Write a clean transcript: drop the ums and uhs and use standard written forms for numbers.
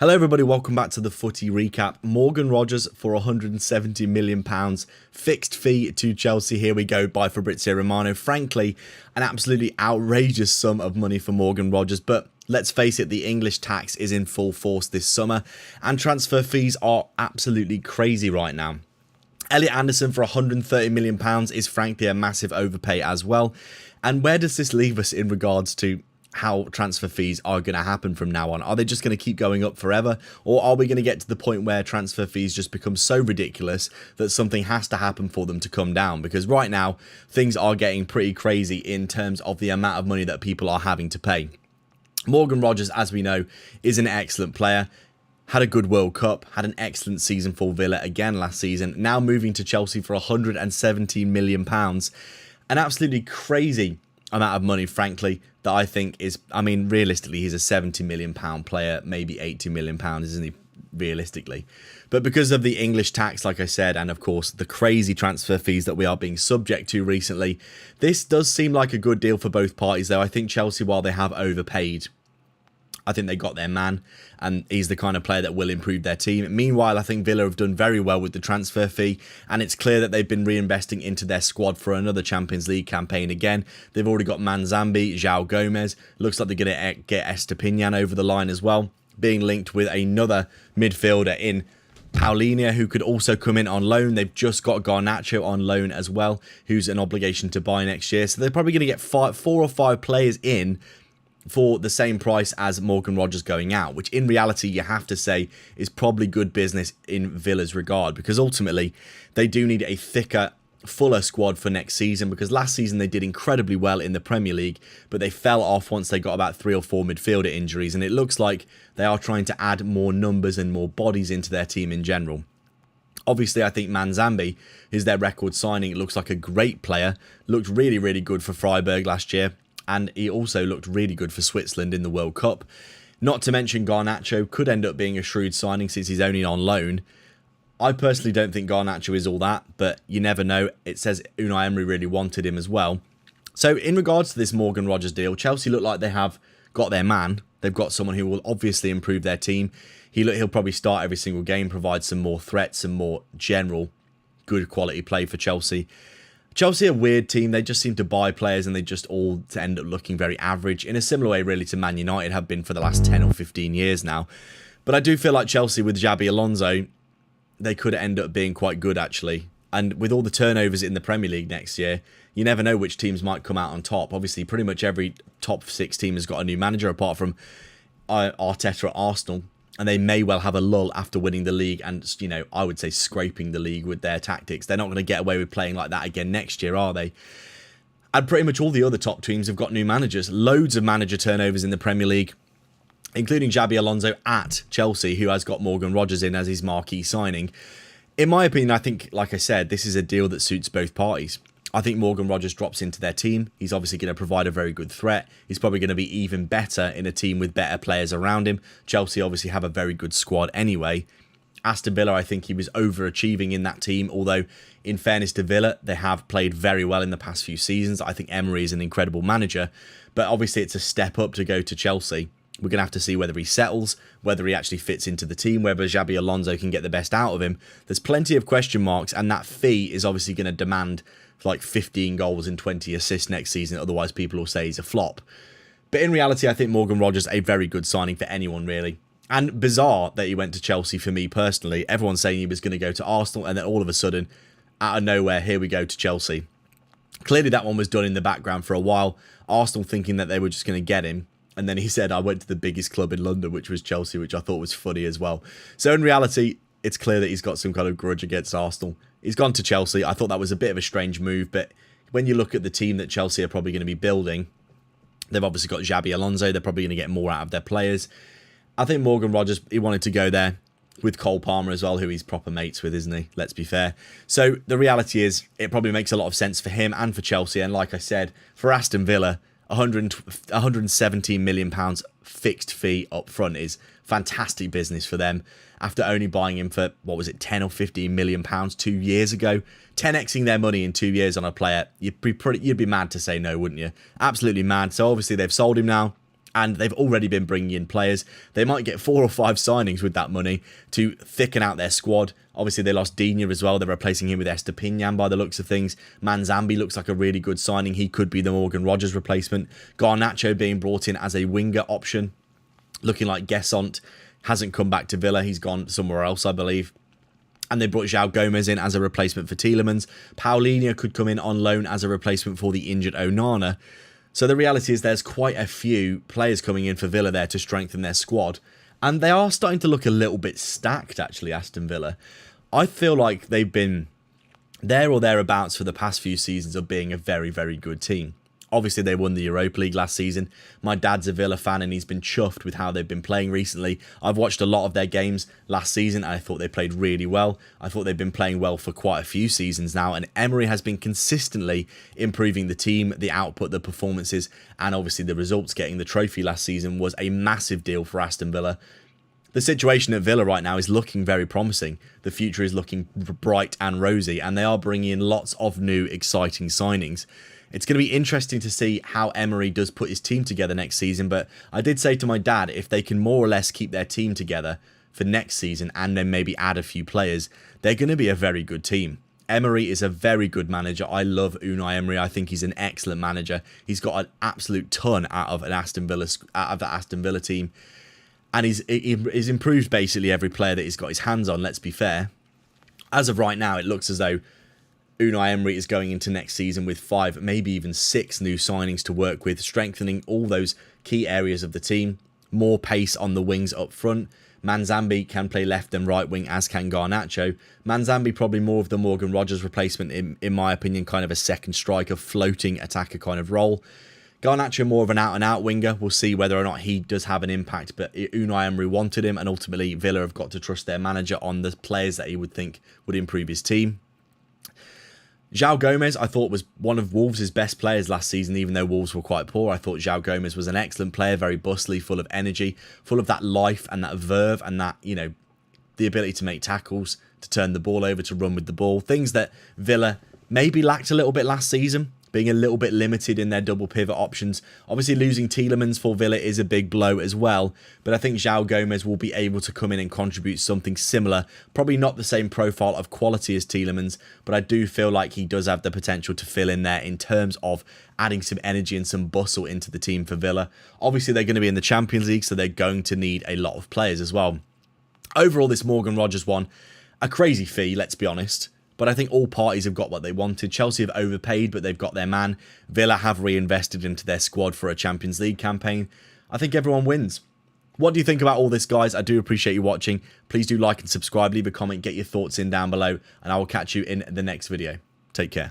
Hello everybody, welcome back to the footy recap. Morgan Rogers for £170 million fixed fee to Chelsea. Here we go by Fabrizio Romano. Frankly, an absolutely outrageous sum of money for Morgan Rogers, but let's face it, the English tax is in full force this summer and transfer fees are absolutely crazy right now. Elliot Anderson for £130 million is frankly a massive overpay as well. And where does this leave us in regards to how transfer fees are going to happen from now on? Are they just going to keep going up forever? Or are we going to get to the point where transfer fees just become so ridiculous that something has to happen for them to come down? Because right now, things are getting pretty crazy in terms of the amount of money that people are having to pay. Morgan Rogers, as we know, is an excellent player. Had a good World Cup, had an excellent season for Villa again last season. Now moving to Chelsea for £117 million. An absolutely crazy amount of money, frankly, that I think is, realistically, he's a £70 million player, maybe £80 million, isn't he, realistically? But because of the English tax, like I said, and of course the crazy transfer fees that we are being subject to recently, this does seem like a good deal for both parties, though. I think Chelsea, while they have overpaid, I think they got their man, and he's the kind of player that will improve their team. Meanwhile, I think Villa have done very well with the transfer fee, and it's clear that they've been reinvesting into their squad for another Champions League campaign again. They've already got Manzambi, João Gomez. Looks like they're going to get Estepinian over the line as well, being linked with another midfielder in Paulinho, who could also come in on loan. They've just got Garnacho on loan as well, who's an obligation to buy next year. So they're probably going to get 4 or 5 players in for the same price as Morgan Rogers going out, which in reality you have to say is probably good business in Villa's regard, because ultimately they do need a thicker, fuller squad for next season, because last season they did incredibly well in the Premier League, but they fell off once they got about 3 or 4 midfielder injuries, and it looks like they are trying to add more numbers and more bodies into their team in general. Obviously, I think Manzambi is their record signing. It looks like a great player, looked really, really good for Freiburg last year. And he also looked really good for Switzerland in the World Cup. Not to mention Garnacho could end up being a shrewd signing since he's only on loan. I personally don't think Garnacho is all that, but you never know. It says Unai Emery really wanted him as well. So in regards to this Morgan Rogers deal, Chelsea look like they have got their man. They've got someone who will obviously improve their team. He'll probably start every single game, provide some more threats, some more general good quality play for Chelsea. Chelsea are a weird team. They just seem to buy players and they just all end up looking very average, in a similar way really to Man United have been for the last 10 or 15 years now. But I do feel like Chelsea with Xabi Alonso, they could end up being quite good actually. And with all the turnovers in the Premier League next year, you never know which teams might come out on top. Obviously, pretty much every top 6 team has got a new manager apart from Arteta at Arsenal. And they may well have a lull after winning the league and, I would say scraping the league with their tactics. They're not going to get away with playing like that again next year, are they? And pretty much all the other top teams have got new managers. Loads of manager turnovers in the Premier League, including Xabi Alonso at Chelsea, who has got Morgan Rogers in as his marquee signing. In my opinion, I think, like I said, this is a deal that suits both parties. I think Morgan Rogers drops into their team. He's obviously going to provide a very good threat. He's probably going to be even better in a team with better players around him. Chelsea obviously have a very good squad anyway. Aston Villa, I think he was overachieving in that team, although in fairness to Villa, they have played very well in the past few seasons. I think Emery is an incredible manager, but obviously it's a step up to go to Chelsea. We're going to have to see whether he settles, whether he actually fits into the team, whether Xabi Alonso can get the best out of him. There's plenty of question marks, and that fee is obviously going to demand like 15 goals and 20 assists next season, otherwise people will say he's a flop. But in reality, I think Morgan Rogers a very good signing for anyone, really. And bizarre that he went to Chelsea for me personally. Everyone's saying he was going to go to Arsenal, and then all of a sudden, out of nowhere, here we go to Chelsea. Clearly that one was done in the background for a while. Arsenal thinking that they were just going to get him. And then he said, I went to the biggest club in London, which was Chelsea, which I thought was funny as well. So in reality, it's clear that he's got some kind of grudge against Arsenal. He's gone to Chelsea. I thought that was a bit of a strange move, but when you look at the team that Chelsea are probably going to be building, they've obviously got Xabi Alonso. They're probably going to get more out of their players. I think Morgan Rogers, he wanted to go there with Cole Palmer as well, who he's proper mates with, isn't he? Let's be fair. So the reality is, it probably makes a lot of sense for him and for Chelsea. And like I said, for Aston Villa, £117 million fixed fee up front is fantastic business for them. After only buying him for, 10 or 15 million pounds 2 years ago. 10xing their money in 2 years on a player, you'd be mad to say no, wouldn't you? Absolutely mad. So obviously they've sold him now. And they've already been bringing in players. They might get 4 or 5 signings with that money to thicken out their squad. Obviously, they lost Digne as well. They're replacing him with Estepinian by the looks of things. Manzambi looks like a really good signing. He could be the Morgan Rogers replacement. Garnacho being brought in as a winger option. Looking like Gesson hasn't come back to Villa. He's gone somewhere else, I believe. And they brought João Gomes in as a replacement for Tielemans. Paulinho could come in on loan as a replacement for the injured Onana. So the reality is there's quite a few players coming in for Villa there to strengthen their squad. And they are starting to look a little bit stacked, actually, Aston Villa. I feel like they've been there or thereabouts for the past few seasons of being a very, very good team. Obviously, they won the Europa League last season. My dad's a Villa fan and he's been chuffed with how they've been playing recently. I've watched a lot of their games last season and I thought they played really well. I thought they've been playing well for quite a few seasons now, and Emery has been consistently improving the team, the output, the performances, and obviously the results. Getting the trophy last season was a massive deal for Aston Villa. The situation at Villa right now is looking very promising. The future is looking bright and rosy, and they are bringing in lots of new exciting signings. It's going to be interesting to see how Emery does put his team together next season, but I did say to my dad, if they can more or less keep their team together for next season and then maybe add a few players, they're going to be a very good team. Emery is a very good manager. I love Unai Emery. I think he's an excellent manager. He's got an absolute ton out of the Aston Villa team, and he's improved basically every player that he's got his hands on, let's be fair. As of right now, it looks as though Unai Emery is going into next season with 5, maybe even 6 new signings to work with, strengthening all those key areas of the team. More pace on the wings up front. Manzambi can play left and right wing, as can Garnacho. Manzambi probably more of the Morgan Rogers replacement, in my opinion, kind of a second striker, floating attacker kind of role. Garnacho more of an out-and-out winger. We'll see whether or not he does have an impact, but Unai Emery wanted him, and ultimately Villa have got to trust their manager on the players that he would think would improve his team. João Gomes, I thought, was one of Wolves' best players last season, even though Wolves were quite poor. I thought João Gomes was an excellent player, very bustly, full of energy, full of that life and that verve and that, you know, the ability to make tackles, to turn the ball over, to run with the ball. Things that Villa maybe lacked a little bit last season, being a little bit limited in their double pivot options. Obviously, losing Tielemans for Villa is a big blow as well, but I think João Gomes will be able to come in and contribute something similar. Probably not the same profile of quality as Tielemans, but I do feel like he does have the potential to fill in there in terms of adding some energy and some bustle into the team for Villa. Obviously, they're going to be in the Champions League, so they're going to need a lot of players as well. Overall, this Morgan Rogers one, a crazy fee, let's be honest. But I think all parties have got what they wanted. Chelsea have overpaid, but they've got their man. Villa have reinvested into their squad for a Champions League campaign. I think everyone wins. What do you think about all this, guys? I do appreciate you watching. Please do like and subscribe, leave a comment, get your thoughts in down below, and I will catch you in the next video. Take care.